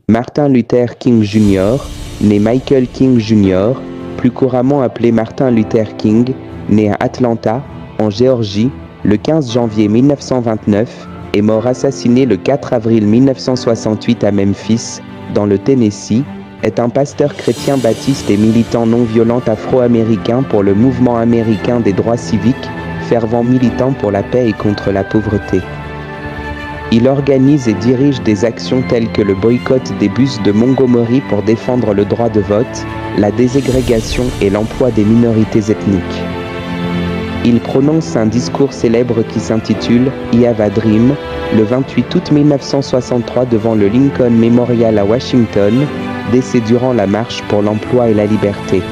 Martin Luther King Jr., né Michael King Jr., plus couramment appelé Martin Luther King, né à Atlanta, en Géorgie, le 15 janvier 1929, est mort assassiné le 4 avril 1968 à Memphis, dans le Tennessee, est un pasteur chrétien baptiste et militant non-violent afro-américain pour le mouvement américain des droits civiques, fervent militant pour la paix et contre la pauvreté. Il organise et dirige des actions telles que le boycott des bus de Montgomery pour défendre le droit de vote, la déségrégation et l'emploi des minorités ethniques. Il prononce un discours célèbre qui s'intitule « I Have a Dream » le 28 août 1963 devant le Lincoln Memorial à Washington, décès durant la marche pour l'emploi et la liberté.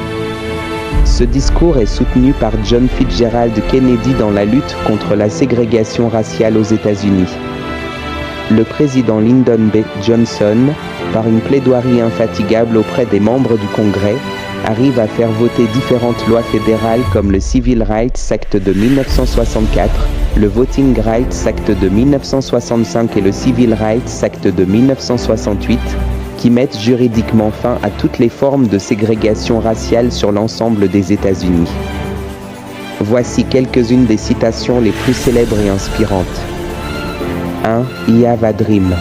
Ce discours est soutenu par John Fitzgerald Kennedy dans la lutte contre la ségrégation raciale aux États-Unis. Le président Lyndon B. Johnson, par une plaidoirie infatigable auprès des membres du Congrès, arrive à faire voter différentes lois fédérales comme le Civil Rights Act de 1964, le Voting Rights Act de 1965 et le Civil Rights Act de 1968, qui mettent juridiquement fin à toutes les formes de ségrégation raciale sur l'ensemble des États-Unis. Voici quelques-unes des citations les plus célèbres et inspirantes. 1. I Have a Dream.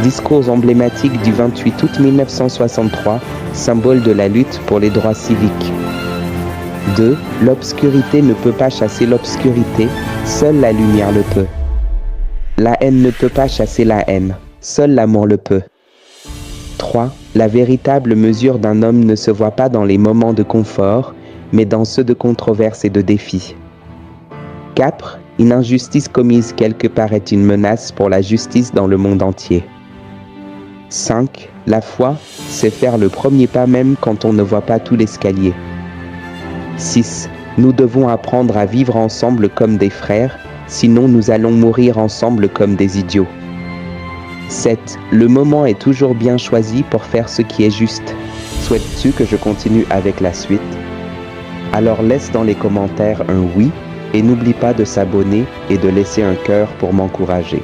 Discours emblématique du 28 août 1963, symbole de la lutte pour les droits civiques. 2. L'obscurité ne peut pas chasser l'obscurité, seule la lumière le peut. La haine ne peut pas chasser la haine, seul l'amour le peut. 3. La véritable mesure d'un homme ne se voit pas dans les moments de confort, mais dans ceux de controverse et de défi. 4. Une injustice commise quelque part est une menace pour la justice dans le monde entier. 5. La foi, c'est faire le premier pas même quand on ne voit pas tout l'escalier. 6. Nous devons apprendre à vivre ensemble comme des frères, sinon nous allons mourir ensemble comme des idiots. 7. Le moment est toujours bien choisi pour faire ce qui est juste. Souhaites-tu que je continue avec la suite? Alors laisse dans les commentaires un oui et n'oublie pas de s'abonner et de laisser un cœur pour m'encourager.